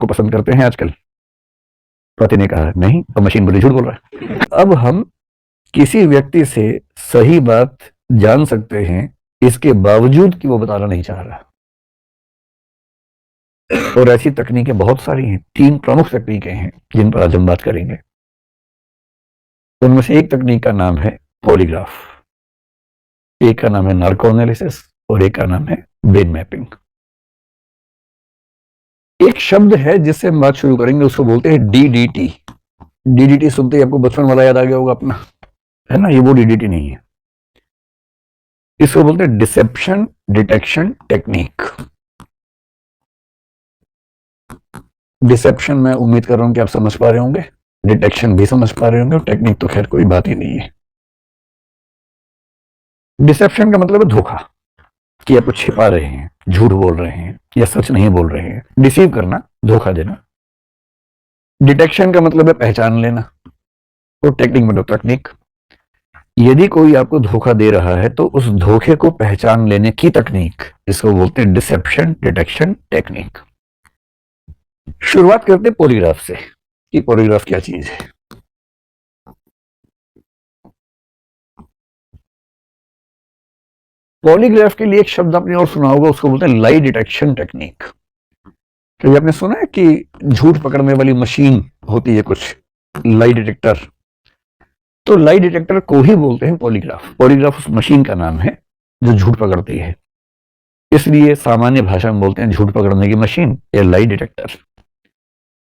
को पसंद करते हैं आजकल? पति ने कहा नहीं, तो मशीन बोली झूठ बोल रहा है। अब हम किसी व्यक्ति से सही बात जान सकते हैं इसके बावजूद कि वो बताना नहीं चाह रहा। और ऐसी तकनीकें बहुत सारी हैं। 3 प्रमुख तकनीकें हैं जिन पर आज हम बात करेंगे। उनमें से एक तकनीक का नाम है पॉलीग्राफ, एक का नाम है नार्को एनालिसिस और एक का नाम है ब्रेन मैपिंग। एक शब्द है जिससे हम बात शुरू करेंगे, उसको बोलते हैं डीडीटी। डीडीटी सुनते ही आपको बचपन वाला याद आ गया होगा अपना, है ना? ये वो डीडीटी नहीं है, इसको बोलते हैं डिसेप्शन डिटेक्शन टेक्निक। डिसेप्शन मैं उम्मीद कर रहा हूं कि आप समझ पा रहे होंगे, डिटेक्शन भी समझ पा रहे होंगे, और टेक्निक तो खैर कोई बात ही नहीं है। डिसेप्शन का मतलब है धोखा, कि आप कुछ छिपा रहे हैं, झूठ बोल रहे हैं या सच नहीं बोल रहे हैं। डिसीव करना, धोखा देना। डिटेक्शन का मतलब है पहचान लेना, और टेक्निक मतलब तकनीक। यदि कोई आपको धोखा दे रहा है तो उस धोखे को पहचान लेने की तकनीक, इसको बोलते हैं डिसेप्शन डिटेक्शन टेक्निक। शुरुआत करते हैं पॉलीग्राफ से कि पॉलीग्राफ क्या चीज है। पॉलीग्राफ के लिए एक शब्द आपने और सुना होगा, उसको बोलते हैं लाई डिटेक्शन टेक्निक। तो आपने सुना है कि झूठ पकड़ने वाली मशीन होती है कुछ, लाई डिटेक्टर। तो लाई डिटेक्टर को ही बोलते हैं पॉलीग्राफ। पॉलीग्राफ उस मशीन का नाम है जो झूठ पकड़ती है, इसलिए सामान्य भाषा में बोलते हैं झूठ पकड़ने की मशीन या लाई डिटेक्टर।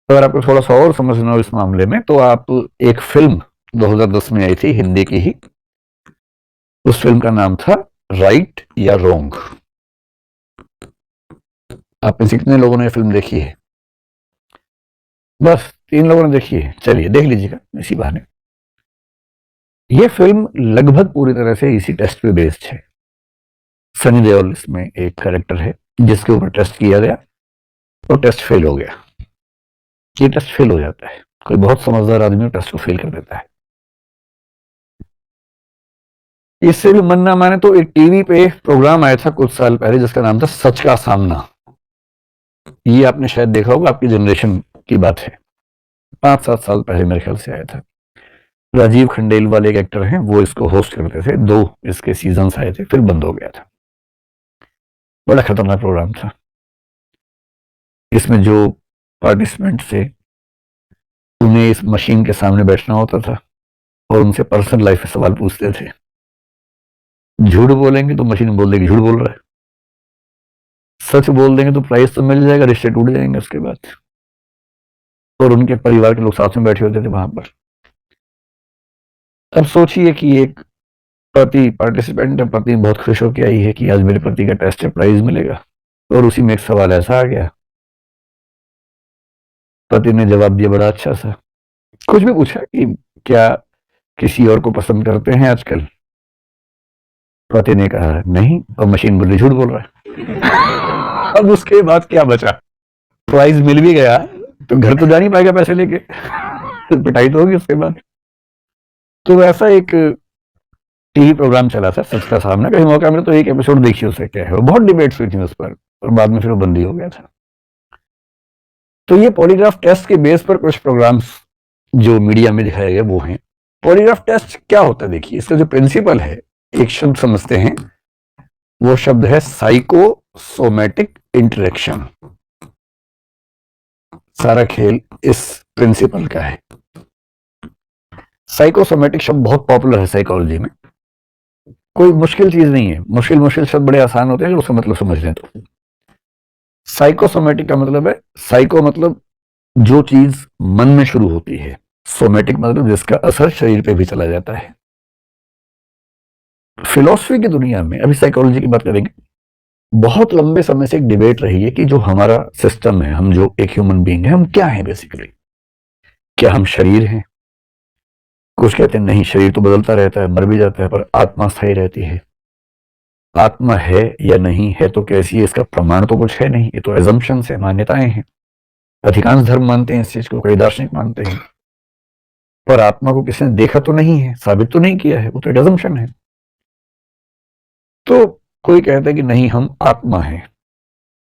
अगर आपको थोड़ा सा और समझना हो इस मामले में, तो आप एक फिल्म 2010 में आई थी, हिंदी की ही। उस फिल्म का नाम था राइट या रॉन्ग। आप में से कितने लोगों ने ये फिल्म देखी है? बस 3 लोगों ने देखी है। चलिए देख लीजिएगा इसी बहाने। ये फिल्म लगभग पूरी तरह से इसी टेस्ट पे बेस्ड है। सनी देओल इसमें एक कैरेक्टर है जिसके ऊपर टेस्ट किया गया और टेस्ट फेल हो गया। ये टेस्ट फेल हो जाता है, कोई बहुत समझदार आदमी टेस्ट को फेल कर देता है। इससे भी मन ना माने तो एक टीवी पे प्रोग्राम आया था कुछ साल पहले जिसका नाम था सच का सामना। ये आपने शायद देखा होगा, आपकी जनरेशन की बात है। 5-7 साल पहले मेरे ख्याल से आया था। राजीव खंडेलवाल एक एक्टर हैं, वो इसको होस्ट करते थे। 2 इसके सीजन्स आए थे, फिर बंद हो गया था। बड़ा खतरनाक प्रोग्राम था। इसमें जो पार्टिसिपेंट थे उन्हें इस मशीन के सामने बैठना होता था और उनसे पर्सनल लाइफ में सवाल पूछते थे। झूठ बोलेंगे तो मशीन बोल देगी झूठ बोल रहा है, सच बोल देंगे तो प्राइस तो मिल जाएगा, रिश्ते टूट जाएंगे उसके बाद। और उनके परिवार के लोग साथ में बैठे होते थे वहां पर। अब सोचिए कि एक पति पार्टिसिपेंट है, पत्नी बहुत खुश होकर आई है कि आज मेरे पति का टेस्ट है, प्राइज मिलेगा। और उसी में एक सवाल ऐसा आ गया, पति ने जवाब दिया बड़ा अच्छा सा, कुछ भी पूछा कि क्या किसी और को पसंद करते हैं आजकल? पति ने कहा नहीं, और मशीन बोली झूठ बोल रहा है। अब उसके बाद क्या बचा? प्राइज मिल भी गया तो घर तो जा नहीं पाएगा पैसे लेके, तो पिटाई तो होगी उसके बाद। तो ऐसा एक टीवी प्रोग्राम चला था सच का सामना। कहीं मौका मिला तो एक एपिसोड देखिए उससे क्या है। बहुत डिबेट्स हुई थी उस पर और बाद में फिर वो बंद ही हो गया था। तो ये पॉलीग्राफ टेस्ट के बेस पर कुछ प्रोग्राम्स जो मीडिया में दिखाए गए वो हैं। पॉलीग्राफ टेस्ट क्या होता है देखिए, इसका जो प्रिंसिपल है, एक शब्द समझते हैं, वो शब्द है साइकोसोमैटिक इंटरेक्शन। सारा खेल इस प्रिंसिपल का है। साइकोसोमैटिक शब्द बहुत पॉपुलर है साइकोलॉजी में, कोई मुश्किल चीज नहीं है। मुश्किल शब्द बड़े आसान होते हैं अगर उसका मतलब समझ लें तो। साइकोसोमैटिक का मतलब है, साइको मतलब जो चीज मन में शुरू होती है, सोमैटिक मतलब जिसका असर शरीर पे भी चला जाता है। फिलॉसफी की दुनिया में, अभी साइकोलॉजी की बात करेंगे, बहुत लंबे समय से एक डिबेट रही है कि जो हमारा सिस्टम है, हम जो एक ह्यूमन बीइंग है, हम क्या है बेसिकली? क्या हम शरीर हैं? कुछ कहते हैं नहीं, शरीर तो बदलता रहता है, मर भी जाता है, पर आत्मा स्थायी रहती है। आत्मा है या नहीं है तो कैसी है, इसका प्रमाण तो कुछ है नहीं, ये तो एजम्पशन है, मान्यताएं हैं। अधिकांश धर्म मानते हैं इस चीज को, कई दार्शनिक मानते हैं। पर आत्मा को किसी ने देखा तो नहीं है, साबित तो नहीं किया है, वो तो एजम्पशन है। तो कोई कहता है कि नहीं, हम आत्मा है।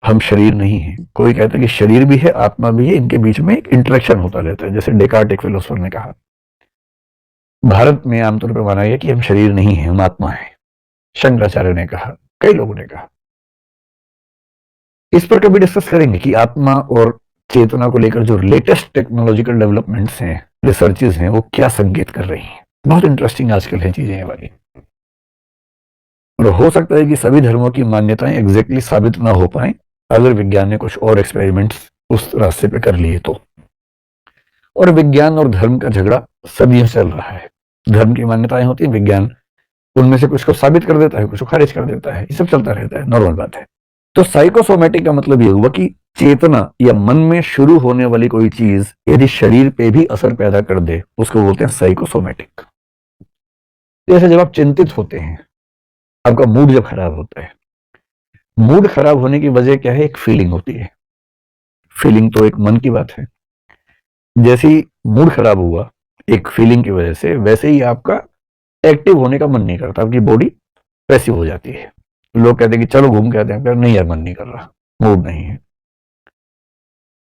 हम शरीर नहीं है। कोई कहता है कि शरीर भी है, आत्मा भी है, इनके बीच में एक इंटरेक्शन होता रहता है। जैसे डेकार्ट एक फिलोसोफर ने कहा। भारत में आमतौर पर माना गया कि हम शरीर नहीं है, हम आत्मा है। शंकराचार्य ने कहा, कई लोगों ने कहा। इस पर कभी डिस्कस करेंगे कि आत्मा और चेतना को लेकर जो लेटेस्ट टेक्नोलॉजिकल डेवलपमेंट्स हैं, रिसर्चेस हैं, वो क्या संकेत कर रही हैं। बहुत इंटरेस्टिंग आजकल है चीजें ये वाली। और हो सकता है कि सभी धर्मों की मान्यताएं एग्जैक्टली साबित ना हो पाए अगर विज्ञान ने कुछ और एक्सपेरिमेंट्स उस रास्ते पे कर लिए तो। और विज्ञान और धर्म का झगड़ा सदियों चल रहा है। धर्म की मान्यताएं होती हैं, विज्ञान उनमें से कुछ को साबित कर देता है, कुछ को खारिज कर देता है। ये सब चलता रहता है, नॉर्मल बात है। तो साइकोसोमेटिक का मतलब ये हुआ कि चेतना या मन में शुरू होने वाली कोई चीज यदि शरीर पे भी असर पैदा कर दे, उसको बोलते हैं साइकोसोमेटिक। जैसे जब आप चिंतित होते हैं, आपका मूड जब खराब होता है, मूड खराब होने की वजह क्या है? एक फीलिंग होती है। फीलिंग तो एक मन की बात है। जैसे ही मूड खराब हुआ एक फीलिंग की वजह से, वैसे ही आपका एक्टिव होने का मन नहीं करता, आपकी बॉडी पैसिव हो जाती है। लोग कहते हैं कि चलो घूम के आते हैं, नहीं यार मन नहीं कर रहा, मूड नहीं है।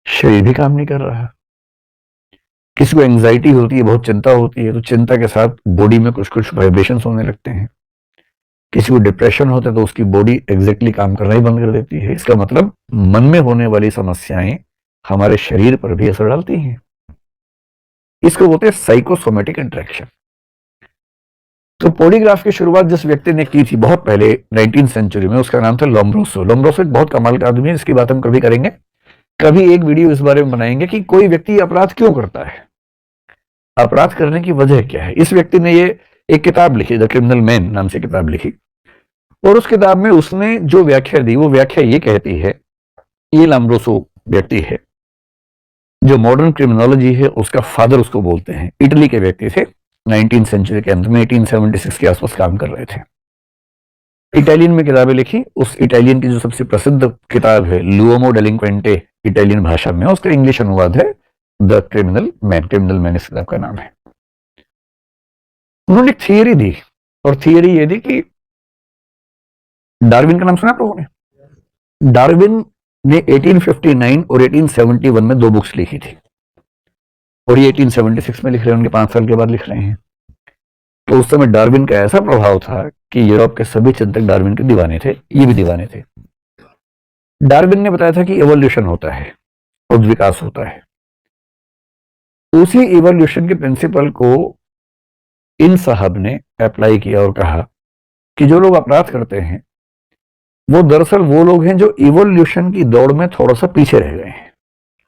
शरीर भी काम नहीं कर रहा। किसी को एंजाइटी होती है, बहुत चिंता होती है, तो चिंता के साथ बॉडी में कुछ कुछ वाइब्रेशंस होने लगते हैं। किसी को डिप्रेशन होता है तो उसकी बॉडी एग्जैक्टली काम करना ही बंद कर देती है। इसका मतलब मन में होने वाली समस्याएं हमारे शरीर पर भी असर डालती हैं। इसको बोलते हैं साइकोसोमेटिक इंटरेक्शन। तो पॉलीग्राफ की शुरुआत जिस व्यक्ति ने की थी बहुत पहले 19th सेंचुरी में, उसका नाम था लोम्ब्रोसो। लोम्ब्रोसो एक बहुत कमाल का आदमी है, इसकी बात हम कभी करेंगे। कभी एक वीडियो इस बारे में बनाएंगे कि कोई व्यक्ति अपराध क्यों करता है, अपराध करने की वजह क्या है। इस व्यक्ति ने ये एक किताब लिखी, द क्रिमिनल मैन नाम से किताब लिखी, और उस किताब में उसने जो व्याख्या दी वो व्याख्या ये कहती है, ये लोम्ब्रोसो व्यक्ति है जो मॉडर्न क्रिमिनोलॉजी है उसका फादर उसको बोलते हैं। इटली के व्यक्ति थे, 19th सेंचुरी के अंत में 1876 के आसपास काम कर रहे थे। इटालियन में किताबें लिखी। उस इटालियन की जो सबसे प्रसिद्ध किताब है लुओमो डेलिंक्वेंटे, इटालियन भाषा में, उसका इंग्लिश अनुवाद है the criminal man. Criminal man इस किताब का नाम है। उन्होंने एक थियरी दी, और थियरी ये दी कि डार्विन का नाम सुना आप लोगों ने? डार्विन ने 1859 और 1871 में 2 बुक्स लिखी थी, और ये 1876 में लिख रहे हैं, उनके 5 साल के बाद लिख रहे हैं। तो उस समय डार्विन का ऐसा प्रभाव था कि यूरोप के सभी चिंतक डार्विन के दीवाने थे, ये भी दीवाने थे। डार्विन ने बताया था कि एवोल्यूशन होता है और विकास होता है। उसी एवोल्यूशन के प्रिंसिपल को इन साहब ने अप्लाई किया और कहा कि जो लोग अपराध करते हैं वो दरअसल वो लोग हैं जो इवोल्यूशन की दौड़ में थोड़ा सा पीछे रह गए हैं,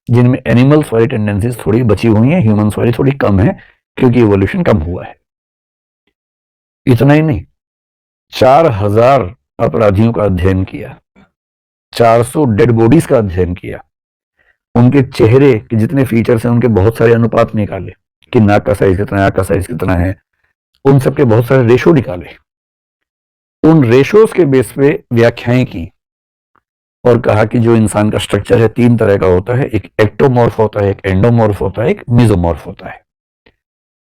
जिनमें एनिमल्स वाली टेंडेंसीज थोड़ी बची हुई हैं, ह्यूमंस वाली थोड़ी कम है, क्योंकि इवोल्यूशन कम हुआ है। इतना ही नहीं, 4000 अपराधियों का अध्ययन किया, 400 डेड बॉडीज का अध्ययन किया, उनके चेहरे के जितने फीचर्स हैं उनके बहुत सारे अनुपात निकाले कि नाक का साइज कितना है, आंख का साइज कितना है, उन सबके बहुत सारे रेशो निकाले। उन रेशोज के बेस पे व्याख्याएं की और कहा कि जो इंसान का स्ट्रक्चर है 3 तरह का होता है, एक एक्टोमॉर्फ होता है, एक एंडोमॉर्फ होता है, एक मेसोमॉर्फ होता है।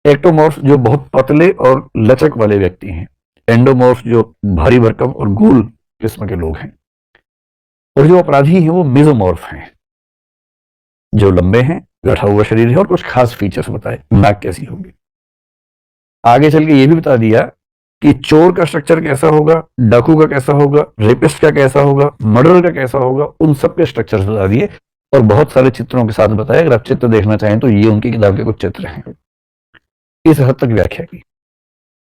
एक्टोमॉर्फ जो बहुत पतले और लचक वाले व्यक्ति हैं, एंडोमॉर्फ जो भारी भरकम और गोल किस्म के लोग हैं, और जो अपराधी हैं वो मेसोमॉर्फ हैं, जो लंबे हैं, गठा हुआ शरीर है और कुछ खास फीचर्स बताए, नाक कैसी होगी। आगे चल के ये भी बता दिया कि चोर का स्ट्रक्चर कैसा होगा, डाकू का कैसा होगा, रेपिस्ट का कैसा होगा, मर्डर का कैसा होगा, उन सब के स्ट्रक्चर्स बता दिए और बहुत सारे चित्रों के साथ बताया। अगर आप चित्र देखना चाहें तो ये उनकी किताब के कुछ चित्र हैं। इस हद तक व्याख्या की।